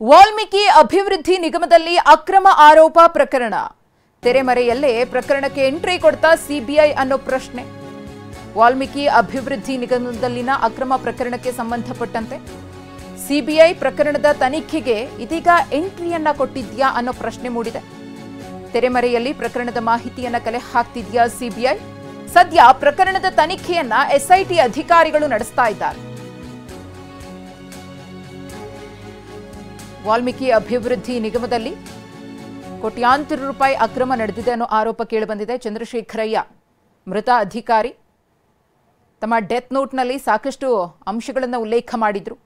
ವಾಲ್ಮೀಕಿ ಅಭಿವೃದ್ಧಿ ನಿಗಮದಲ್ಲಿ ಅಕ್ರಮ ಆರೋಪ ಪ್ರಕರಣ ತೆರೆಮರೆಯಲ್ಲೇ ಪ್ರಕರಣಕ್ಕೆ ಎಂಟ್ರಿ ಕೊಡ್ತಾ ಸಿಬಿಐ ಅನ್ನೋ ಪ್ರಶ್ನೆ. ವಾಲ್ಮೀಕಿ ಅಭಿವೃದ್ಧಿ ನಿಗಮದಲ್ಲಿನ ಅಕ್ರಮ ಪ್ರಕರಣಕ್ಕೆ ಸಂಬಂಧಪಟ್ಟಂತೆ ಸಿಬಿಐ ಪ್ರಕರಣದ ತನಿಖೆಗೆ ಇದೀಗ ಎಂಟ್ರಿಯನ್ನ ಕೊಟ್ಟಿದ್ಯಾ ಅನ್ನೋ ಪ್ರಶ್ನೆ ಮೂಡಿದೆ. ತೆರೆಮರೆಯಲ್ಲಿ ಪ್ರಕರಣದ ಮಾಹಿತಿಯನ್ನ ಕಲೆ ಹಾಕ್ತಿದ್ಯಾ ಸಿಬಿಐ? ಸದ್ಯ ಪ್ರಕರಣದ ತನಿಖೆಯನ್ನ ಎಸ್ಐಟಿ ಅಧಿಕಾರಿಗಳು ನಡೆಸ್ತಾ ಇದ್ದಾರೆ. ವಾಲ್ಮೀಕಿ ಅಭಿವೃದ್ಧಿ ನಿಗಮದಲ್ಲಿ ಕೋಟ್ಯಾಂತರ ರೂಪಾಯಿ ಅಕ್ರಮ ನಡೆದಿದೆ ಅನ್ನೋ ಆರೋಪ ಕೇಳಿಬಂದಿದೆ. ಚಂದ್ರಶೇಖರಯ್ಯ ಮೃತ ಅಧಿಕಾರಿ ತಮ್ಮ ಡೆತ್ ನೋಟ್ನಲ್ಲಿ ಸಾಕಷ್ಟು ಅಂಶಗಳನ್ನು ಉಲ್ಲೇಖ ಮಾಡಿದ್ರು.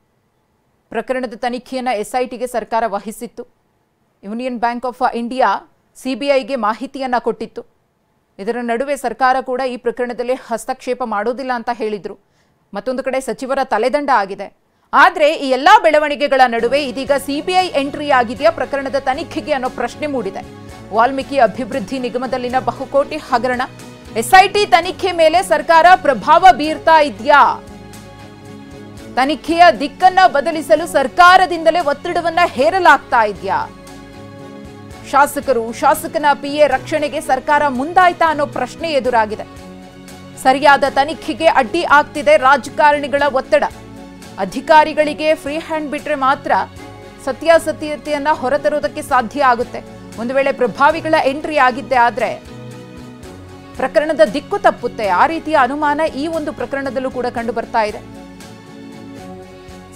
ಪ್ರಕರಣದ ತನಿಖೆಯನ್ನು ಎಸ್ಐಟಿಗೆ ಸರ್ಕಾರ ವಹಿಸಿತ್ತು. ಯೂನಿಯನ್ ಬ್ಯಾಂಕ್ ಆಫ್ ಇಂಡಿಯಾ ಸಿಬಿಐಗೆ ಮಾಹಿತಿಯನ್ನ ಕೊಟ್ಟಿತ್ತು. ಇದರ ನಡುವೆ ಸರ್ಕಾರ ಕೂಡ ಈ ಪ್ರಕರಣದಲ್ಲಿ ಹಸ್ತಕ್ಷೇಪ ಮಾಡೋದಿಲ್ಲ ಅಂತ ಹೇಳಿದ್ರು. ಮತ್ತೊಂದು ಕಡೆ ಸಚಿವರ ತಲೆದಂಡ ಆಗಿದೆ. ಆದರೆ ಈ ಎಲ್ಲಾ ಬೆಳವಣಿಗೆಗಳ ನಡುವೆ ಇದೀಗ ಸಿಬಿಐ ಎಂಟ್ರಿ ಆಗಿದೆಯಾ ಪ್ರಕರಣದ ತನಿಖೆಗೆ ಅನ್ನೋ ಪ್ರಶ್ನೆ ಮೂಡಿದೆ. ವಾಲ್ಮೀಕಿ ಅಭಿವೃದ್ಧಿ ನಿಗಮದಲ್ಲಿನ ಬಹುಕೋಟಿ ಹಗರಣ, ಎಸ್ಐಟಿ ತನಿಖೆ ಮೇಲೆ ಸರ್ಕಾರ ಪ್ರಭಾವ ಬೀರ್ತಾ ಇದೆಯಾ? ತನಿಖೆಯ ದಿಕ್ಕನ್ನ ಬದಲಿಸಲು ಸರ್ಕಾರದಿಂದಲೇ ಒತ್ತಡವನ್ನ ಹೇರಲಾಗ್ತಾ ಇದೆಯಾ? ಶಾಸಕನ ಪಿಎ ರಕ್ಷಣೆಗೆ ಸರ್ಕಾರ ಮುಂದಾಯ್ತಾ ಅನ್ನೋ ಪ್ರಶ್ನೆ ಎದುರಾಗಿದೆ. ಸರಿಯಾದ ತನಿಖೆಗೆ ಅಡ್ಡಿ ಆಗ್ತಿದೆ ರಾಜಕಾರಣಿಗಳ ಒತ್ತಡ. ಅಧಿಕಾರಿಗಳಿಗೆ ಫ್ರೀ ಹ್ಯಾಂಡ್ ಬಿಟ್ರೆ ಮಾತ್ರ ಸತ್ಯಾಸತ್ಯತೆಯನ್ನ ಹೊರತರುವುದಕ್ಕೆ ಸಾಧ್ಯ ಆಗುತ್ತೆ. ಒಂದು ವೇಳೆ ಪ್ರಭಾವಿಗಳ ಎಂಟ್ರಿ ಆಗಿದ್ದೆ ಆದ್ರೆ ಪ್ರಕರಣದ ದಿಕ್ಕು ತಪ್ಪುತ್ತೆ. ಆ ರೀತಿಯ ಅನುಮಾನ ಈ ಒಂದು ಪ್ರಕರಣದಲ್ಲೂ ಕೂಡ ಕಂಡು ಬರ್ತಾ ಇದೆ.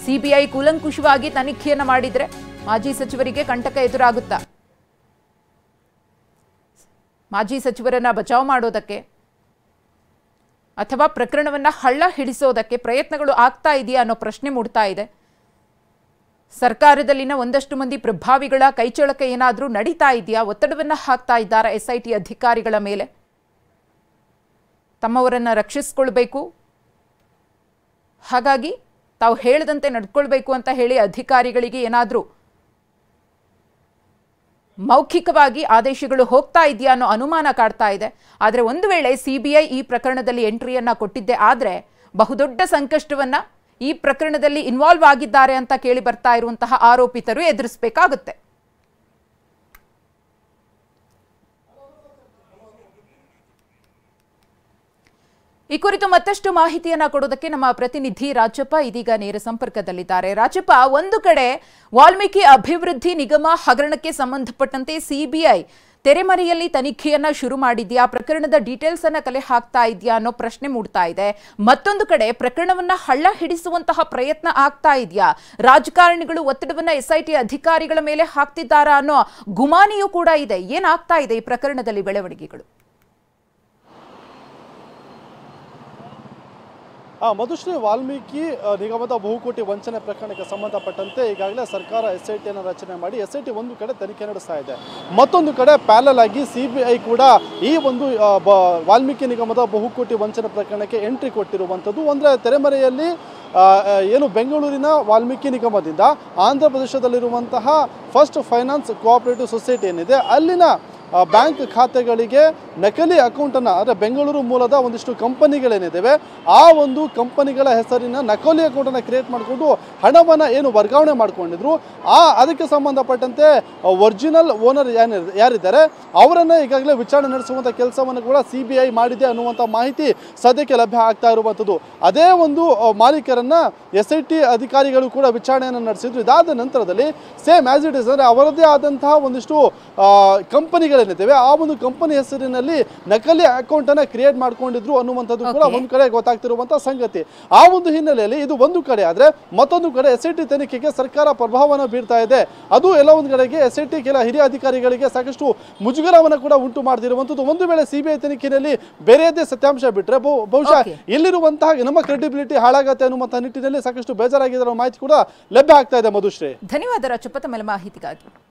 ಸಿಬಿಐ ಕೂಲಂಕುಷವಾಗಿ ತನಿಖೆಯನ್ನ ಮಾಡಿದ್ರೆ ಮಾಜಿ ಸಚಿವರಿಗೆ ಕಂಟಕ ಎದುರಾಗುತ್ತಾ? ಮಾಜಿ ಸಚಿವರನ್ನ ಬಚಾವ್ ಮಾಡೋದಕ್ಕೆ ಅಥವಾ ಪ್ರಕರಣವನ್ನ ಹಳ್ಳ ಹಿಡಿಸೋದಕ್ಕೆ ಪ್ರಯತ್ನಗಳು ಆಗ್ತಾ ಇದೆಯಾ ಅನ್ನೋ ಪ್ರಶ್ನೆ ಮೂಡ್ತಾ ಇದೆ. ಸರ್ಕಾರದಲ್ಲಿನ ಒಂದಷ್ಟು ಮಂದಿ ಪ್ರಭಾವಿಗಳ ಕೈಚಳಕ ಏನಾದರೂ ನಡೀತಾ ಇದೆಯಾ? ಒತ್ತಡವನ್ನ ಹಾಕ್ತಾ ಇದ್ದಾರೆ ಎಸ್ಐಟಿ ಅಧಿಕಾರಿಗಳ ಮೇಲೆ. ತಮ್ಮವರನ್ನ ರಕ್ಷಿಸಿಕೊಳ್ಬೇಕು, ಹಾಗಾಗಿ ತಾವು ಹೇಳದಂತೆ ನಡ್ಕೊಳ್ಬೇಕು ಅಂತ ಹೇಳಿ ಅಧಿಕಾರಿಗಳಿಗೆ ಏನಾದರೂ ಮೌಖಿಕವಾಗಿ ಆದೇಶಗಳು ಹೋಗ್ತಾ ಇದೆಯಾ ಅನ್ನೋ ಅನುಮಾನ ಕಾಡ್ತಾ ಇದೆ. ಆದರೆ ಒಂದು ವೇಳೆ ಸಿಬಿಐ ಈ ಪ್ರಕರಣದಲ್ಲಿ ಎಂಟ್ರಿಯನ್ನ ಕೊಟ್ಟಿದ್ದೆ ಆದ್ರೆ ಬಹುದೊಡ್ಡ ಸಂಕಷ್ಟವನ್ನ ಈ ಪ್ರಕರಣದಲ್ಲಿ ಇನ್ವಾಲ್ವ್ ಆಗಿದ್ದಾರೆ ಅಂತ ಕೇಳಿ ಬರ್ತಾ ಇರುವಂತಹ ಆರೋಪಿತರು ಎದುರಿಸಬೇಕಾಗುತ್ತೆ. ಈ ಕುರಿತು ಮತ್ತಷ್ಟು ಮಾಹಿತಿಯನ್ನ ಕೊಡೋದಕ್ಕೆ ನಮ್ಮ ಪ್ರತಿನಿಧಿ ರಾಜಪ್ಪ ಇದೀಗ ನೇರ ಸಂಪರ್ಕದಲ್ಲಿದ್ದಾರೆ. ರಾಜಪ್ಪ, ಒಂದು ಕಡೆ ವಾಲ್ಮೀಕಿ ಅಭಿವೃದ್ಧಿ ನಿಗಮ ಹಗರಣಕ್ಕೆ ಸಂಬಂಧಪಟ್ಟಂತೆ ಸಿಬಿಐ ತೆರೆಮರೆಯಲ್ಲಿ ತನಿಖೆಯನ್ನ ಶುರು ಮಾಡಿದ್ಯಾ, ಪ್ರಕರಣದ ಡೀಟೇಲ್ಸ್ ಅನ್ನ ಕಲೆ ಹಾಕ್ತಾ ಇದೆಯಾ ಅನ್ನೋ ಪ್ರಶ್ನೆ ಮೂಡ್ತಾ ಇದೆ. ಮತ್ತೊಂದು ಕಡೆ ಪ್ರಕರಣವನ್ನ ಹಳ್ಳ ಹಿಡಿಸುವಂತಹ ಪ್ರಯತ್ನ ಆಗ್ತಾ ಇದೆಯಾ? ರಾಜಕಾರಣಿಗಳು ಒತ್ತಡವನ್ನ ಎಸ್ಐಟಿ ಅಧಿಕಾರಿಗಳ ಮೇಲೆ ಹಾಕ್ತಿದ್ದಾರಾ ಅನ್ನೋ ಗುಮಾನಿಯೂ ಕೂಡ ಇದೆ. ಏನಾಗ್ತಾ ಇದೆ ಈ ಪ್ರಕರಣದಲ್ಲಿ ಬೆಳವಣಿಗೆಗಳು? ಮಧುಶ್ರೀ, ವಾಲ್ಮೀಕಿ ನಿಗಮದ ಬಹುಕೋಟಿ ವಂಚನೆ ಪ್ರಕರಣಕ್ಕೆ ಸಂಬಂಧಪಟ್ಟಂತೆ ಈಗಾಗಲೇ ಸರ್ಕಾರ ಎಸ್ಐಟಿಯನ್ನು ರಚನೆ ಮಾಡಿ ಎಸ್ಐಟಿ ಒಂದು ಕಡೆ ತನಿಖೆ ನಡೆಸ್ತಾ ಇದೆ. ಮತ್ತೊಂದು ಕಡೆ ಪ್ಯಾರಲ್ ಆಗಿ ಸಿಬಿಐ ಕೂಡ ಈ ಒಂದು ವಾಲ್ಮೀಕಿ ನಿಗಮದ ಬಹುಕೋಟಿ ವಂಚನೆ ಪ್ರಕರಣಕ್ಕೆ ಎಂಟ್ರಿ ಕೊಟ್ಟಿರುವಂಥದ್ದು. ಅಂದರೆ ತೆರೆಮರೆಯಲ್ಲಿ ಏನು ಬೆಂಗಳೂರಿನ ವಾಲ್ಮೀಕಿ ನಿಗಮದಿಂದ ಆಂಧ್ರ ಪ್ರದೇಶದಲ್ಲಿರುವಂತಹ ಫಸ್ಟ್ ಫೈನಾನ್ಸ್ ಕೋಆಪರೇಟಿವ್ ಸೊಸೈಟಿ ಏನಿದೆ ಅಲ್ಲಿನ ಬ್ಯಾಂಕ್ ಖಾತೆಗಳಿಗೆ ನಕಲಿ ಅಕೌಂಟನ್ನು, ಅಂದರೆ ಬೆಂಗಳೂರು ಮೂಲದ ಒಂದಿಷ್ಟು ಕಂಪನಿಗಳೇನಿದ್ದಾವೆ ಆ ಒಂದು ಕಂಪನಿಗಳ ಹೆಸರಿನ ನಕಲಿ ಅಕೌಂಟನ್ನು ಕ್ರಿಯೇಟ್ ಮಾಡಿಕೊಂಡು ಹಣವನ್ನು ಏನು ವರ್ಗಾವಣೆ ಮಾಡಿಕೊಂಡಿದ್ರು ಅದಕ್ಕೆ ಸಂಬಂಧಪಟ್ಟಂತೆ ಒರಿಜಿನಲ್ ಓನರ್ ಯಾರಿದ್ದಾರೆ ಅವರನ್ನು ಈಗಾಗಲೇ ವಿಚಾರಣೆ ನಡೆಸುವಂಥ ಕೆಲಸವನ್ನು ಕೂಡ ಸಿಬಿಐ ಮಾಡಿದೆ ಅನ್ನುವಂಥ ಮಾಹಿತಿ ಸದ್ಯಕ್ಕೆ ಲಭ್ಯ ಆಗ್ತಾ ಇರುವಂಥದ್ದು. ಅದೇ ಒಂದು ಮಾಲೀಕರನ್ನು ಎಸ್ಐಟಿ ಅಧಿಕಾರಿಗಳು ಕೂಡ ವಿಚಾರಣೆಯನ್ನು ನಡೆಸಿದ್ರು. ಇದಾದ ನಂತರದಲ್ಲಿ ಸೇಮ್ ಆಸ್ ಇಟ್ ಇಸ್, ಅಂದರೆ ಅವರದೇ ಆದಂತಹ ಒಂದಿಷ್ಟು ಕಂಪನಿಗಳೇನಿದ್ದಾವೆ ಆ ಒಂದು ಕಂಪನಿ ಹೆಸರಿನಲ್ಲಿ ನಕಲಿ ಅಕೌಂಟ್ ಅನ್ನ ಕ್ರಿಯೇಟ್ ಮಾಡ್ಕೊಂಡಿದ್ರು ಅನ್ನುವಂಥದ್ದು ಕೂಡ ಒಂದು ಕಡೆ ಗೊತ್ತಾಗ್ತಿರುವಂತಹ ಸಂಗತಿ. ಆ ಒಂದು ಹಿನ್ನೆಲೆಯಲ್ಲಿ ಇದು ಒಂದು ಕಡೆ ಆದ್ರೆ ಮತ್ತೊಂದು ಕಡೆ ಎಸ್ಐಟಿ ತನಿಖೆಗೆ ಸರ್ಕಾರ ಪ್ರಭಾವವನ್ನು ಬೀರ್ತಾ ಇದೆ. ಅದು ಎಲ್ಲ ಒಂದು ಕಡೆಗೆ ಎಸ್ಐಟಿ ಕೆಲ ಹಿರಿಯ ಅಧಿಕಾರಿಗಳಿಗೆ ಸಾಕಷ್ಟು ಮುಜುಗರವನ್ನು ಕೂಡ ಉಂಟು ಮಾಡ್ತಿರುವಂಥದ್ದು. ಒಂದು ವೇಳೆ ಸಿಬಿಐ ತನಿಖೆಯಲ್ಲಿ ಬೇರೆಯದೇ ಸತ್ಯಾಂಶ ಬಿಟ್ರೆ ಬಹುಶಃ ಇಲ್ಲಿರುವಂತಹ ನಮ್ಮ ಕ್ರೆಡಿಬಿಲಿಟಿ ಹಾಳಾಗತ್ತೆ ಅನ್ನುವಂತಹ ನಿಟ್ಟಿನಲ್ಲಿ ಸಾಕಷ್ಟು ಬೇಜಾರಾಗಿರೋ ಮಾಹಿತಿ ಕೂಡ ಲಭ್ಯ ಆಗ್ತಾ ಇದೆ. ಮಧುಶ್ರೀ, ಧನ್ಯವಾದ ರಾಜಪ್ಪ ತಮ್ಮ ಮಾಹಿತಿಗಾಗಿ.